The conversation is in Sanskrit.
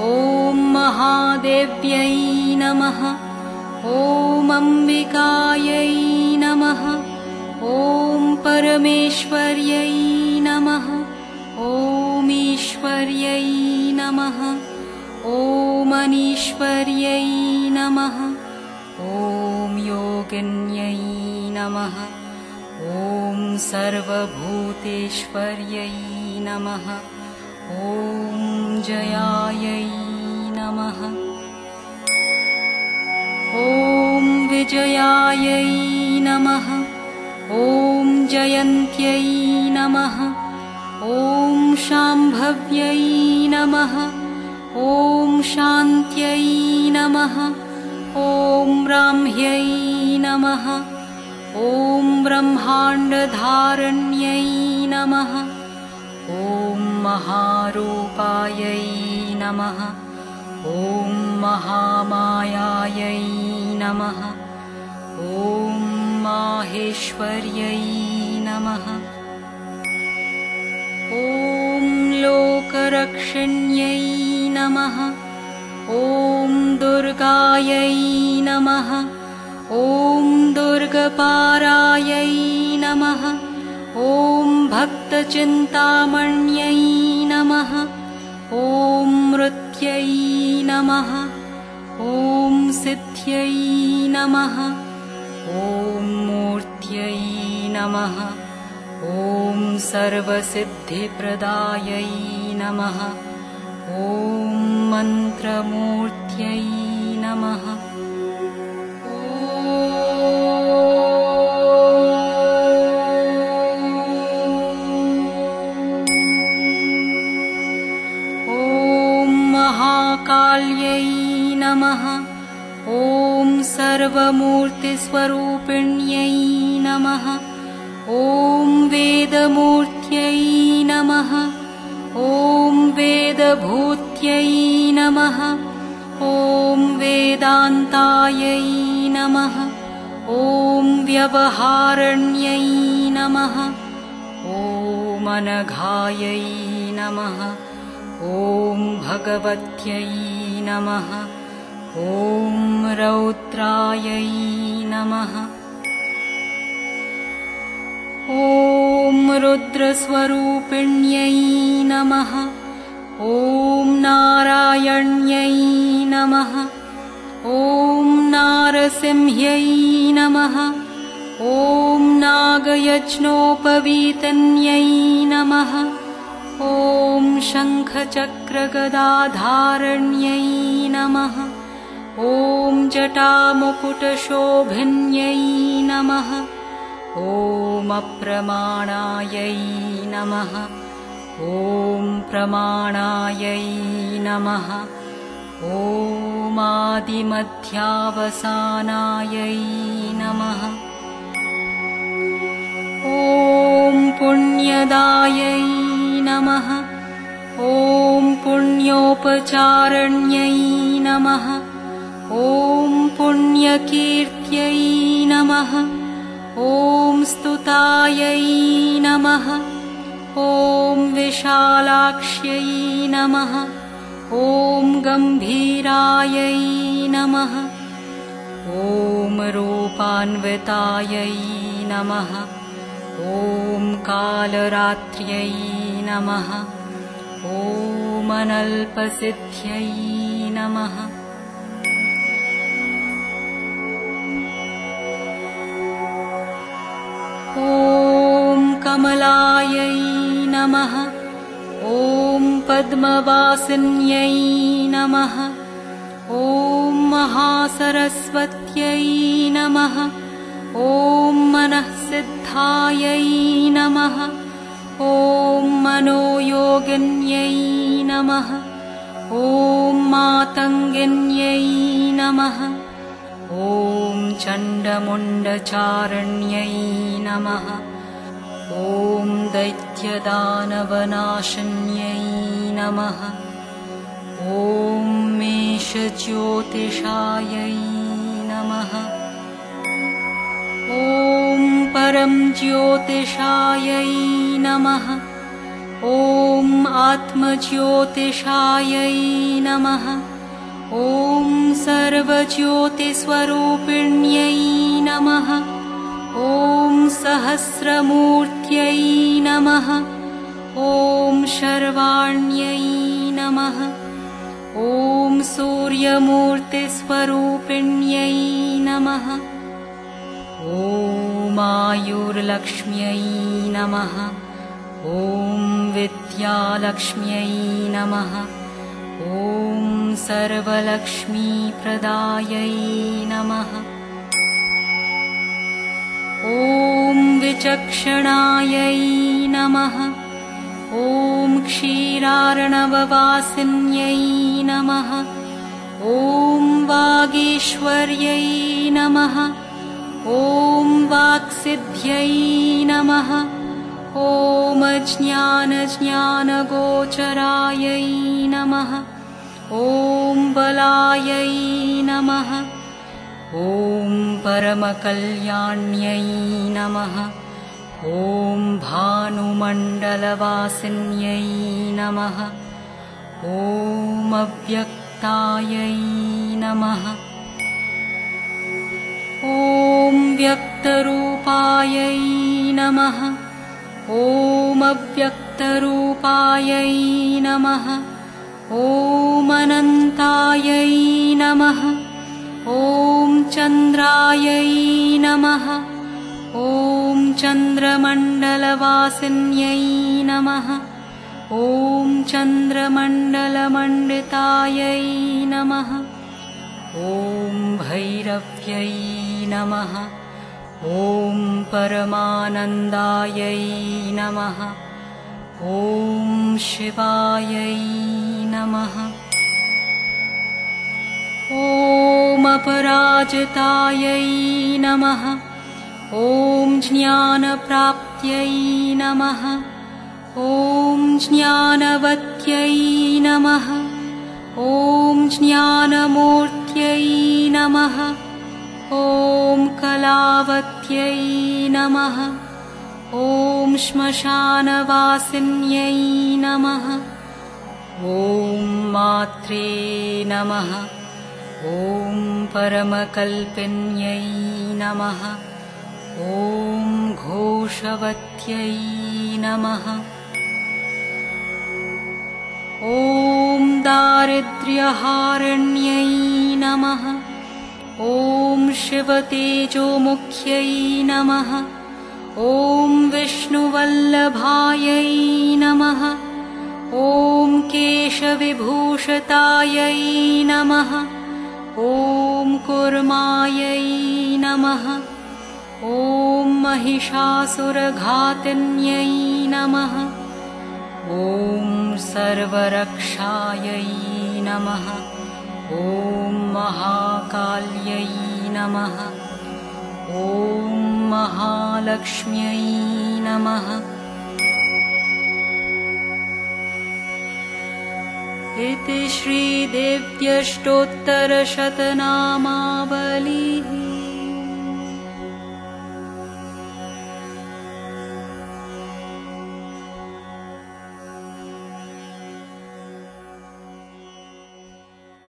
ॐ महादेव्यै नमः। ॐ अम्बिकायै नमः। ॐ परमेश्वर्यै नमः। ॐ ईश्वर्यै नमः। ॐ अनीश्वर्यै नमः। ॐ योगिन्यै नमः। ॐ सर्वभूतेश्वर्यै नमः। ॐ जयायै नमः। ॐ विजयायै नमः। ॐ जयन्त्यै नमः। ॐ शाम्भव्यै नमः। ॐ शान्त्यै नमः। ॐ ब्राह्म्यै नमः। ॐ ब्रह्माण्डधारण्यै नमः। ॐ महारूपायै नमः। ॐ महामायायै नमः। ॐ माहेश्वर्यै नमः। ॐ लोकरक्षिण्यै नमः। ॐ दुर्गायै नमः। ॐ दुर्गपारायै नमः। ॐ भक्तचिन्तामण्यै नमः। ॐ मृत्यै नमः। ॐ सिद्ध्यै नमः। ॐ मूर्त्यै नमः। ॐ सर्वसिद्धिप्रदायै नमः। ॐ मन्त्रमूर्त्यै नमः। महाकाल्यै नमः। ॐ सर्वमूर्तिस्वरूपिण्यै नमः। ॐ वेदमूर्त्यै नमः। ॐ वेदभूत्यै नमः। ॐ वेदान्तायै नमः। ॐ व्यवहारण्यै नमः। ॐ अनघायै नमः। ॐ भगवत्यै नमः। ॐ रौद्रायै नमः। ॐ रुद्रस्वरूपिण्यै नमः। ॐ नारायण्यै नमः। ॐ नारसिंह्यै नमः। ॐ नागयज्ञोपवीतन्यै नमः। ॐ शङ्खचक्रगदाधारण्यै नमः। ॐ जटामुकुटशोभिन्यै नमः। ॐ अप्रमाणायै नमः। ॐ प्रमाणायै नमः। ॐ आदिमध्यावसानायै नमः। ॐ पुण्यदायै नमः। ॐ पुण्योपचारण्यै नमः। ॐ पुण्यकीर्त्यै नमः। ॐ स्तुतायै नमः। ॐ विशालाक्ष्यै नमः। ॐ गम्भीरायै नमः। ॐ रूपान्वितायै नमः। ॐ कालरात्र्यै नमः। ॐ अनल्पसिद्ध्यै नमः। ॐ कमलायै नमः। ॐ पद्मवासिन्यै नमः। ॐ महासरस्वत्यै नमः। ॐ मनःसिद्धायै नमः। ॐ मनोयोगिन्यै नमः। ॐ मातङ्गिन्यै नमः। ॐ चण्डमुण्डचारण्यै नमः। ॐ दैत्यदानवनाशिन्यै नमः। ॐ मेषज्योतिषायै नमः। ॐ परं ज्योतिषायै नमः। ॐ आत्मज्योतिषायै नमः। ॐ सर्वज्योतिस्वरूपिण्यै नमः। ॐ सहस्रमूर्त्यै नमः। ॐ शर्वाण्यै नमः। ॐ सूर्यमूर्तिस्वरूपिण्यै नमः। ॐ आयुर्लक्ष्म्यै नमः। ॐ विद्यालक्ष्म्यै नमः। ॐ सर्वलक्ष्मीप्रदायै नमः। ॐ विचक्षणायै नमः। ॐ क्षीरार्णववासिन्यै नमः। ॐ वागीश्वर्यै नमः। ॐ वाक्सिद्ध्यै नमः। ॐ ज्ञानज्ञानगोचरायै नमः। ॐ बलायै नमः। ॐ परमकल्याण्यै नमः। ॐ भानुमण्डलवासिन्यै नमः। ॐ अव्यक्तायै नमः। ॐ व्यक्तरूपायै नमः। ॐ अव्यक्तरूपायै नमः। ॐ अनन्तायै नमः। ॐ चन्द्रायै नमः। ॐ चन्द्रमण्डलवासिन्यै नमः। ॐ चन्द्रमण्डलमण्डितायै नमः। ॐ भैरव्यै नमः। ॐ परमानन्दायै नमः। ॐ शिवायै नमः। ॐ अपराजितायै नमः। ॐ ज्ञानप्राप्त्यै नमः। ॐ ज्ञानवत्यै नमः। ॐ ज्ञानमूर्त्यै नमः। ॐ कलावत्यै नमः। ॐ श्मशानवासिन्यै नमः। ॐ मात्रे नमः। ॐ परमकल्पिन्यै नमः। ॐ घोषवत्यै नमः। ॐ दारिद्र्यहारिण्यै नमः। ॐ शिवतेजोमुख्यै नमः। ॐ विष्णुवल्लभायै नमः। ॐ केशविभूषितायै नमः। ॐ कुर्मायै नमः। ॐ महिषासुरघातिन्यै नमः। ॐ सर्वरक्षायै नमः। ॐ महाकाल्यै नमः। ॐ महालक्ष्म्यै नमः। इति श्रीदेव्यष्टोत्तरशतनामावलिः।